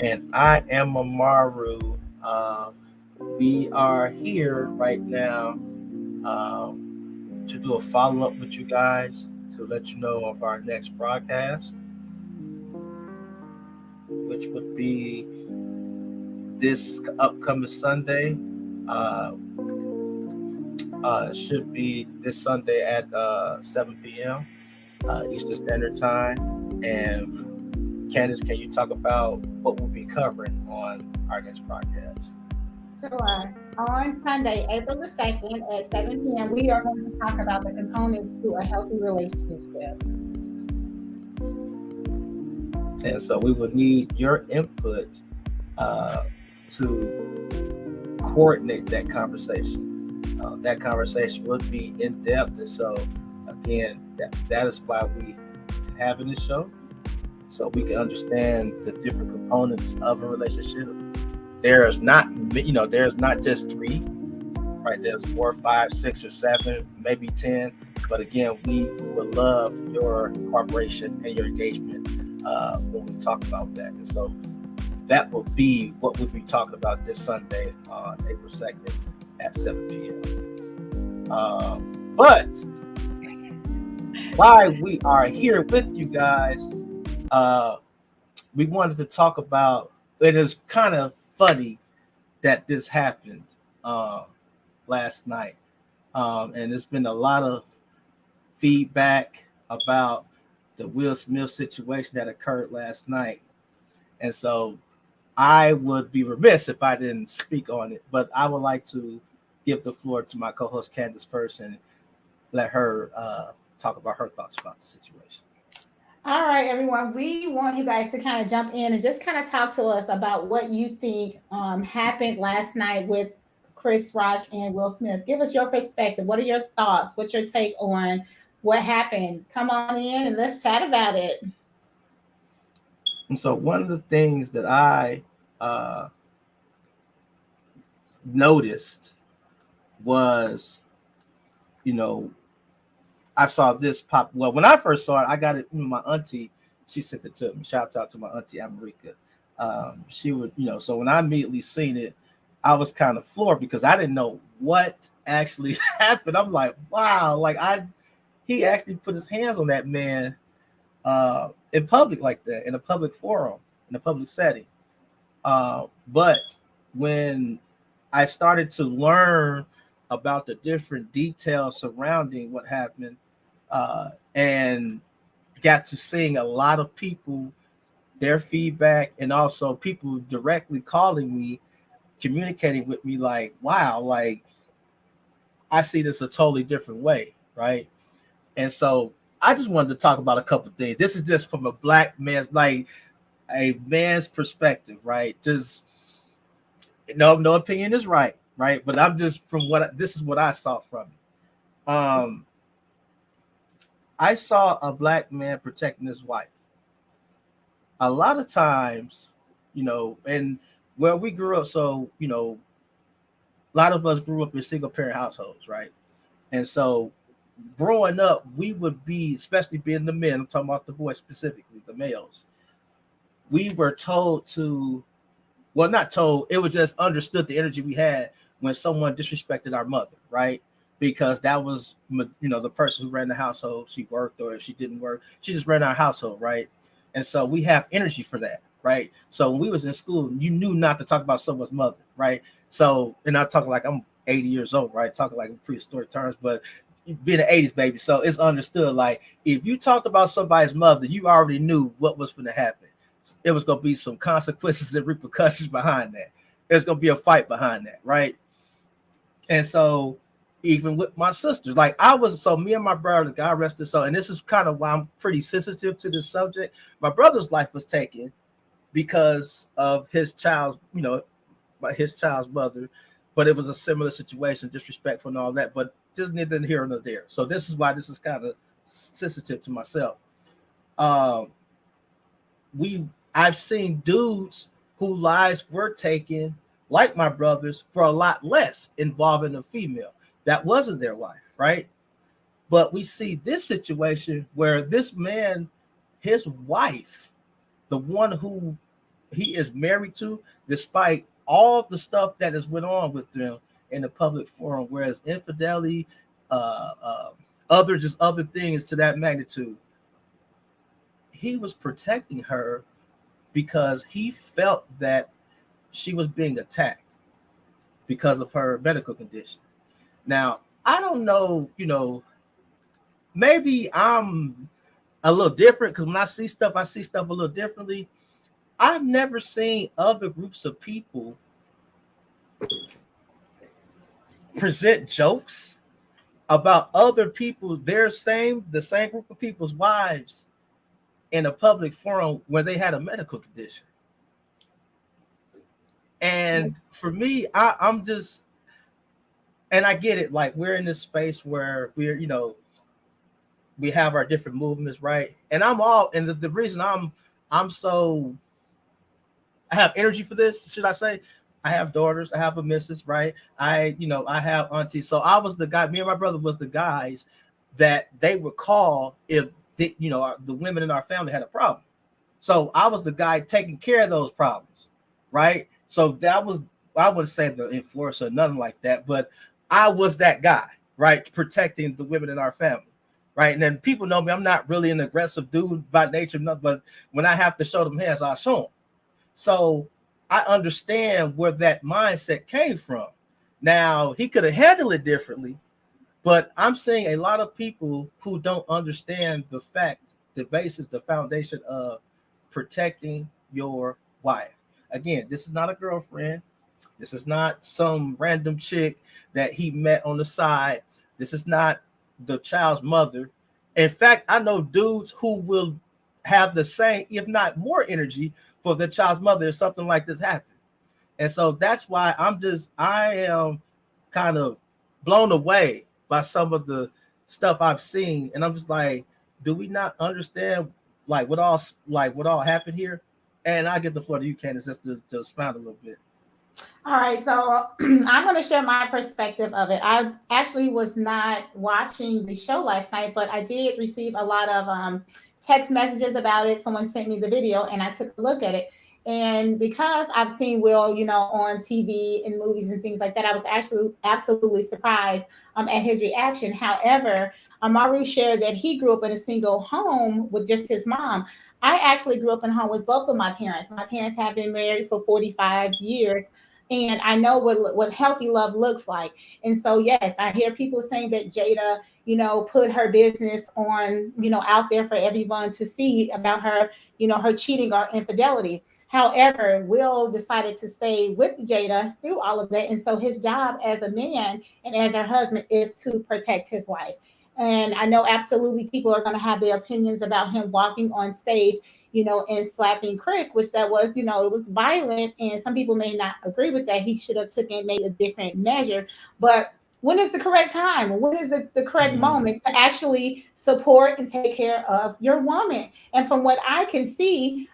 And I am Amaru. We are here right now um, to do a follow up with you guys to let you know of our next broadcast, which would be this upcoming Sunday. Uh, should be this Sunday at 7 p.m. Eastern Standard Time. And Candace, can you talk about what we'll be covering on our next broadcast? Sure. On Sunday, April the 2nd at 7 p.m., we are going to talk about the components to a healthy relationship. And so we will need your input uh, to coordinate that conversation. That conversation would be in depth. And so, again, that is why we having this show, so we can understand the different components of a relationship. There's not just three, right? There's four, five, six, or seven, maybe 10. But again, we would love your cooperation and your engagement when we talk about that. And so that will be what we'll be talking about this Sunday on April 2nd at 7 p.m. But while we are here with you guys, uh, we wanted to talk about it is kind of funny that this happened uh, last night. And there's been a lot of feedback about the Will Smith situation that occurred last night. And so I would be remiss if I didn't speak on it, but I would like to give the floor to my co-host Candace first and let her talk about her thoughts about the situation. All right, everyone. We want you guys to kind of jump in and just kind of talk to us about what you think happened last night with Chris Rock and Will Smith. Give us your perspective. What are your thoughts? What's your take on what happened? Come on in and let's chat about it. And so one of the things that I uh, noticed was, you know, I saw this pop. Well, when I first saw it, I got it. My auntie, she sent it to me. Shout out to my auntie America. She would, so when I immediately seen it, I was kind of floored because I didn't know what actually happened. I'm like, wow, he actually put his hands on that man in public like that, in a public forum, in a public setting. But when I started to learn about the different details surrounding what happened, and got to seeing a lot of people, their feedback, and also people directly calling me, communicating with me, like, wow, like I see this a totally different way, right? And so I just wanted to talk about a couple of things. This is just from a black man's, like a man's perspective, right? Just no opinion is right? But I'm just from this is what I saw from it. I saw a black man protecting his wife. A lot of times, and where we grew up, so a lot of us grew up in single parent households, right? And so growing up, we would be, especially being the men, I'm talking about the boys specifically, the males, we were told to, well, not told, it was just understood the energy we had when someone disrespected our mother, right? Because that was, the person who ran the household. She worked, or if she didn't work, she just ran our household, right? And so we have energy for that, right? So when we was in school, you knew not to talk about someone's mother, right? So, and I'm talking like I'm 80 years old, right? Talking like in prehistoric terms, but being an 80s baby, so it's understood. Like if you talked about somebody's mother, you already knew what was going to happen. It was going to be some consequences and repercussions behind that. There's going to be a fight behind that, right? And so even with my sisters, like me and my brother, God rest his soul, and this is kind of why I'm pretty sensitive to this subject. My brother's life was taken because of his child's, by his child's mother, but it was a similar situation, disrespectful and all that, but just neither here nor there. So this is why this is kind of sensitive to myself. Um, I've seen dudes whose lives were taken, like my brothers, for a lot less, involving a female that wasn't their wife, right? But we see this situation where this man, his wife, the one who he is married to, despite all the stuff that has went on with them in the public forum, whereas infidelity, uh, uh, other things to that magnitude, he was protecting her because he felt that she was being attacked because of her medical condition. Now, I don't know, maybe I'm a little different because when I see stuff a little differently. I've never seen other groups of people present jokes about other people, the same group of people's wives in a public forum where they had a medical condition. And for me, I'm just, and I get it, like we're in this space where we have our different movements, right? And the reason I'm so, I have energy for this, should I say? I have daughters, I have a missus, right? I have aunties. So I was the guy, me and my brother was the guys that they would call if the women in our family had a problem. So I was the guy taking care of those problems, right? So that was, I wouldn't say the enforcer or nothing like that, but I was that guy, right? Protecting the women in our family, right? And then people know me, I'm not really an aggressive dude by nature, but when I have to show them hands, I'll show them. So I understand where that mindset came from. Now, he could have handled it differently, but I'm seeing a lot of people who don't understand the fact, the basis, the foundation of protecting your wife. Again, this is not a girlfriend. This is not some random chick that he met on the side. This is not the child's mother. In fact, I know dudes who will have the same, if not more energy for the child's mother if something like this happened. And so that's why I am kind of blown away by some of the stuff I've seen. And I'm just like, do we not understand what all happened here? And I get the floor to you, Candace, just to expound a little bit. All right, so I'm going to share my perspective of it. I actually was not watching the show last night, but I did receive a lot of text messages about it. Someone sent me the video and I took a look at it. And because I've seen Will, on TV and movies and things like that, I was actually absolutely surprised at his reaction. However, Amaru shared that he grew up in a single home with just his mom. I actually grew up in a home with both of my parents. My parents have been married for 45 years. And I know what healthy love looks like. And so, yes, I hear people saying that Jada, put her business on, out there for everyone to see about her, her cheating or infidelity. However, Will decided to stay with Jada through all of that. And so his job as a man and as her husband is to protect his wife. And I know absolutely people are going to have their opinions about him walking on stage, and slapping Chris, which that was, it was violent. And some people may not agree with that. He should have made a different measure. But when is the correct time? When is the correct moment to actually support and take care of your woman? And from what I can see,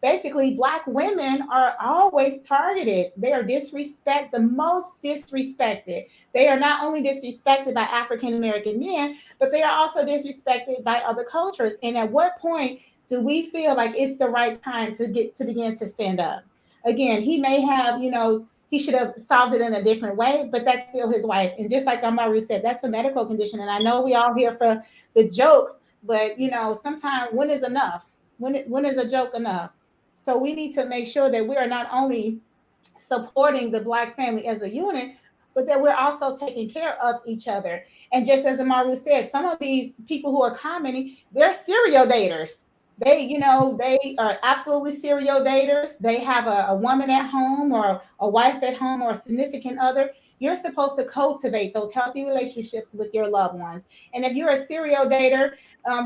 basically Black women are always targeted. They are the most disrespected. They are not only disrespected by African American men, but they are also disrespected by other cultures. And at what point do we feel like it's the right time to begin to stand up? Again, he may have, he should have solved it in a different way, but that's still his wife. And just like Amaru said, that's a medical condition. And I know we all here for the jokes, but sometimes when is enough? When is a joke enough? So we need to make sure that we are not only supporting the Black family as a unit, but that we're also taking care of each other. And just as Amaru said, some of these people who are commenting, they're serial daters. They are absolutely serial daters. They have a woman at home or a wife at home or a significant other. You're supposed to cultivate those healthy relationships with your loved ones. And if you're a serial dater,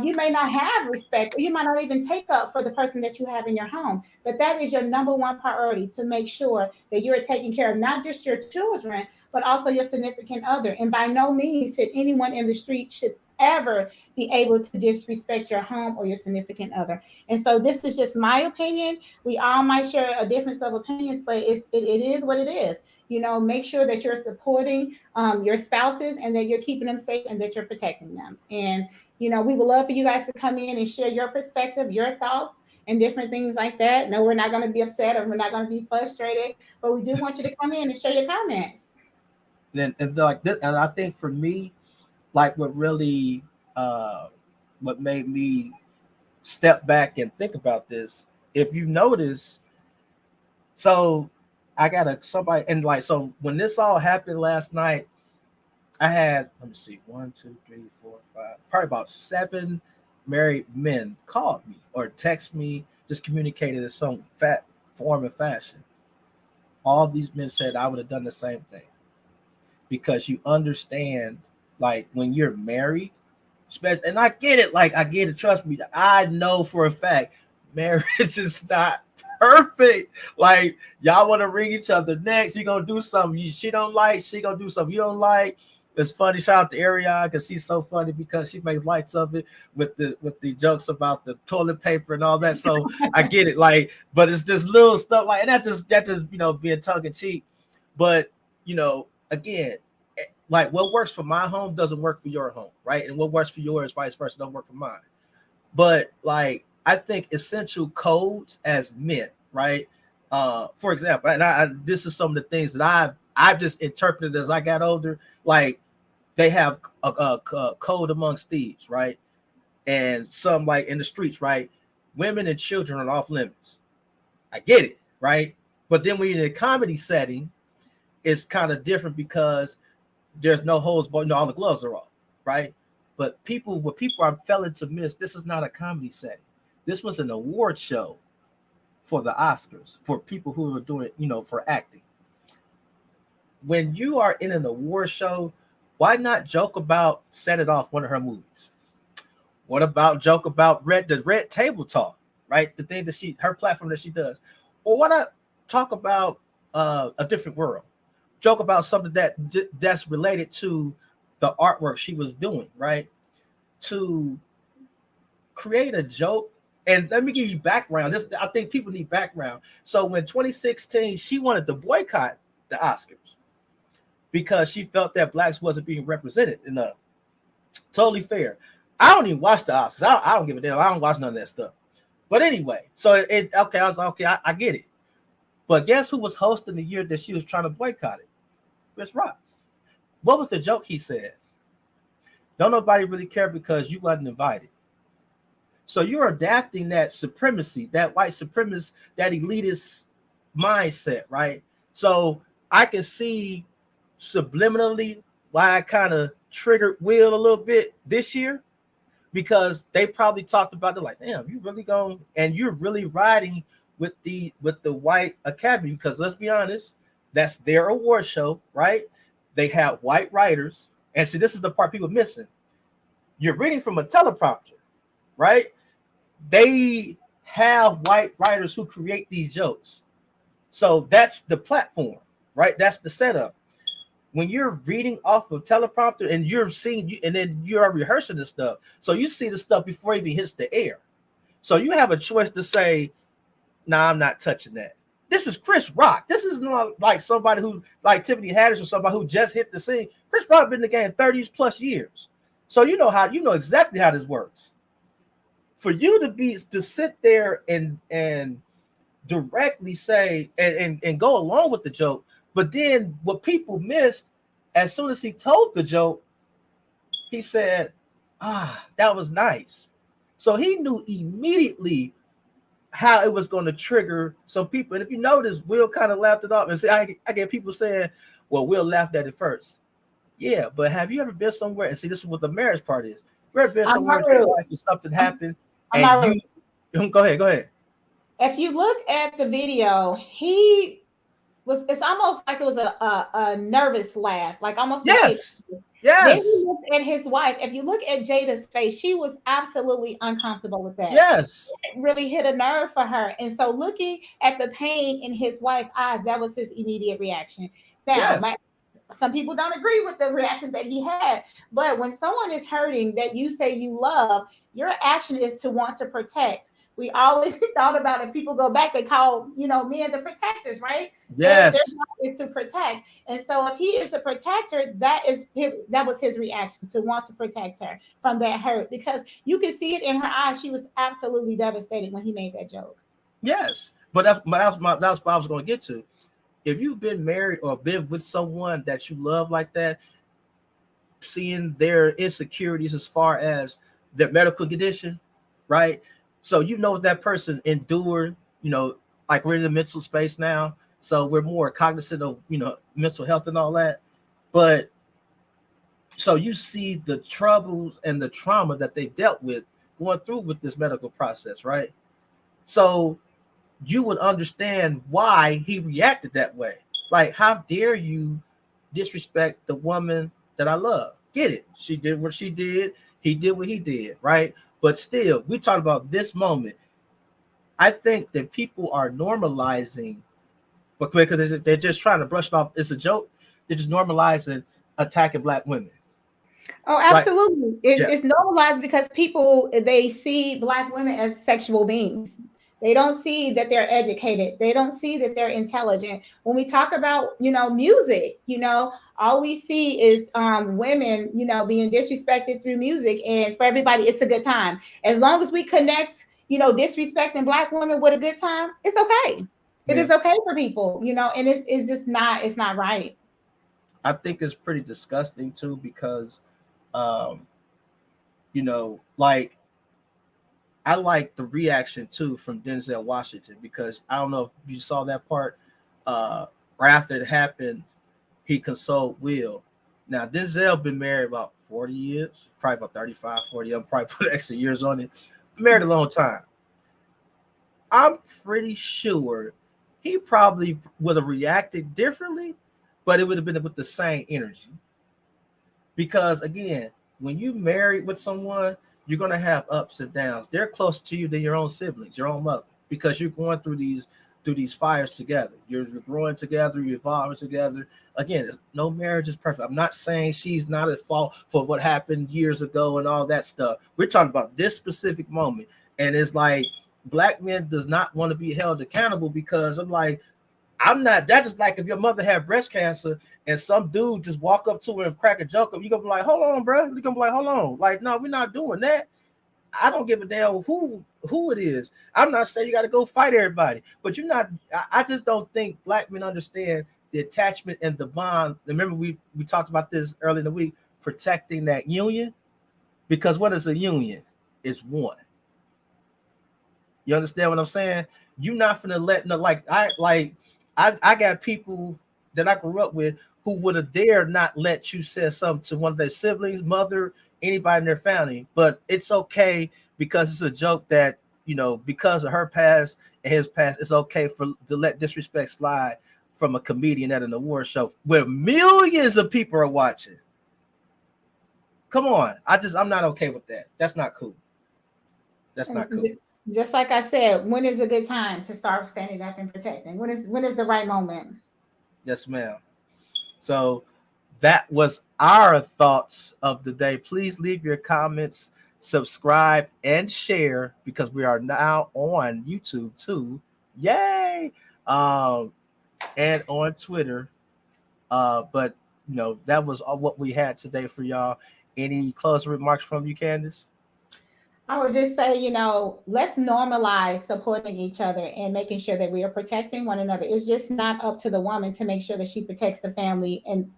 you may not have respect, or you might not even take up for the person that you have in your home. But that is your number one priority, to make sure that you're taking care of not just your children, but also your significant other. And by no means should anyone in the street should ever be able to disrespect your home or your significant other. And so this is just my opinion. We all might share a difference of opinions, but it is what it is. Make sure that you're supporting your spouses and that you're keeping them safe and that you're protecting them. And we would love for you guys to come in and share your perspective, your thoughts, and different things like that. No, we're not going to be upset or we're not going to be frustrated, but we do want you to come in and share your comments. And like this, and I think for me, like what really, what made me step back and think about this, if you notice, so I got somebody, and like, so when this all happened last night, I had, let me see, 1, 2, 3, 4, 5, probably about 7 married men called me or text me, just communicated in some form and fashion. All these men said I would have done the same thing, because you understand, like when you're married, especially, and I get it, like I get it. Trust me, I know for a fact marriage is not perfect. Like y'all want to ring each other next, you're gonna do something she don't like, she gonna do something you don't like. It's funny. Shout out to Ariana, because she's so funny because she makes lights of it with the jokes about the toilet paper and all that. So I get it. Like, but it's just little stuff like, and that just being tongue in cheek. But again, like what works for my home doesn't work for your home, right? And what works for yours, vice versa, don't work for mine. But like I think essential codes as men, right? For example, and this is some of the things that I've just interpreted as I got older. Like they have a code amongst thieves, right? And some like in the streets, right? Women and children are off limits. I get it, right? But then when you're in a comedy setting, it's kind of different because there's no holes, but all the gloves are off, right? But what people are failing to miss, this is not a comedy setting. This was an award show for the Oscars, for people who are doing, for acting. When you are in an award show, why not joke about Set It Off, one of her movies? What about joke about the Red Table Talk, right? The thing that her platform that she does. Or why not talk about A Different World? Joke about something that's related to the artwork she was doing, right? To create a joke. And let me give you background. I think people need background. So when 2016, she wanted to boycott the Oscars because she felt that blacks wasn't being represented enough. Totally fair. I don't even watch the Oscars. I don't give a damn. I don't watch none of that stuff. But anyway, so okay, I was like, okay, I get it. But guess who was hosting the year that she was trying to boycott it? Chris Rock. What was the joke he said? Don't nobody really care because you wasn't invited. So you're adapting that supremacy, that white supremacist, that elitist mindset, right? So I can see subliminally why I kind of triggered Will a little bit this year, because they probably talked about it like, damn, you really going, and you're really riding with the white academy, because let's be honest, that's their award show, right? They have white writers, and see, this is the part people missing. You're reading from a teleprompter, right? They have white writers who create these jokes. So that's the platform, right? That's the setup. When you're reading off of teleprompter and you're seeing, and then you're rehearsing this stuff, so you see the stuff before it even hits the air. So you have a choice to say, nah, I'm not touching that. This is Chris Rock. This is not like somebody who, like Tiffany Haddish or somebody who just hit the scene. Chris Rock been in the game 30 plus years. So you know exactly how this works. For you to sit there and directly say and go along with the joke, but then what people missed, as soon as he told the joke, he said, that was nice. So he knew immediately how it was going to trigger some people. And if you notice, Will kind of laughed it off. And say, I get people saying, well, Will laughed at it first. Yeah, but have you ever been somewhere? And see, this is what the marriage part is. You ever been somewhere with your wife and something happened? And you go ahead. If you look at the video, it's almost like it was a nervous laugh, like almost. Yes. Then he looked at his wife. If you look at Jada's face, she was absolutely uncomfortable with that. Yes. It really hit a nerve for her. And so looking at the pain in his wife's eyes, that was his immediate reaction. Now, some people don't agree with the reaction that he had, but when someone is hurting that you say you love, your action is to want to protect. We always thought about if people go back, they call, men the protectors, right? Their Yes. job is to protect. And so if he is the protector, that was his reaction, to want to protect her from that hurt, because you can see it in her eyes. She was absolutely devastated when he made that joke. Yes. But that's what I was going to get to. If you've been married or been with someone that you love like that, seeing their insecurities as far as their medical condition, right? So that person endured, like we're in the mental space now. So we're more cognizant of, mental health and all that. But so you see the troubles and the trauma that they dealt with going through with this medical process, right? So you would understand why he reacted that way. Like, how dare you disrespect the woman that I love? Get it? She did what she did. He did what he did, right? But still, we talk about this moment. I think that people are normalizing, but because they're just trying to brush it off. It's a joke. They're just normalizing attacking black women. Oh, Like, absolutely. yeah, It's normalized because people, they see Black women as sexual beings. They don't see that they're educated. They don't see that they're intelligent. When we talk about, music, all we see is women, being disrespected through music. And for everybody, it's a good time. As long as we connect, disrespecting Black women with a good time, it's okay. It yeah. is okay for people, and it's just not, it's not right. I think it's pretty disgusting too because, um, like I like the reaction too from Denzel Washington because I don't know if you saw that part. Right after it happened, he consoled Will. Now Denzel been married about 40 years, probably about 35, 40. I'm probably put extra years on it. Been married a long time. I'm pretty sure he probably would have reacted differently, but it would have been with the same energy. Because again, when you married with someone, you're gonna have ups and downs. They're closer to you than your own siblings, your own mother, because you're going through these fires together. You're growing together, you're evolving together. Again, no marriage is perfect. I'm not saying she's not at fault for what happened years ago and all that stuff. We're talking about this specific moment, and it's like black men does not want to be held accountable because I'm like, I'm not. That's just like if your mother had breast cancer and some dude just walk up to her and crack a joke, you're gonna be like, "Hold on, bro." You're gonna be like, "Hold on." Like, no, we're not doing that. I don't give a damn who it is. I'm not saying you got to go fight everybody, but you're not. I just don't think black men understand the attachment and the bond. Remember, we talked about this early in the week, protecting that union because what is a union? It's one. You understand what I'm saying? You're not gonna let no I got people that I grew up with who would have dared not let you say something to one of their siblings, mother, anybody in their family. But it's okay because it's a joke that because of her past and his past, it's okay to let disrespect slide from a comedian at an award show where millions of people are watching. Come on, I'm not okay with that. That's not cool. That's not cool. And just like I said, when is a good time to start standing up and protecting? When is the right moment? Yes, ma'am. So that was our thoughts of the day. Please leave your comments, subscribe, and share because we are now on YouTube too. Yay! And on Twitter. But that was all what we had today for y'all. Any closing remarks from you, Candace? I would just say, let's normalize supporting each other and making sure that we are protecting one another. It's just not up to the woman to make sure that she protects the family, and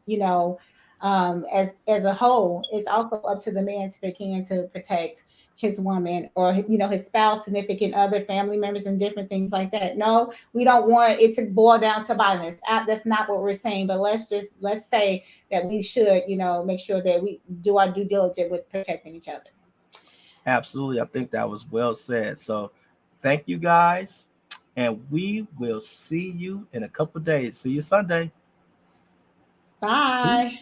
as a whole, it's also up to the man to begin to protect his woman, or his spouse, significant other, family members, and different things like that. No, we don't want it to boil down to violence. That's not what we're saying. But let's say that we should, make sure that we do our due diligence with protecting each other. Absolutely. I think that was well said. So thank you guys. And we will see you in a couple days. See you Sunday. Bye.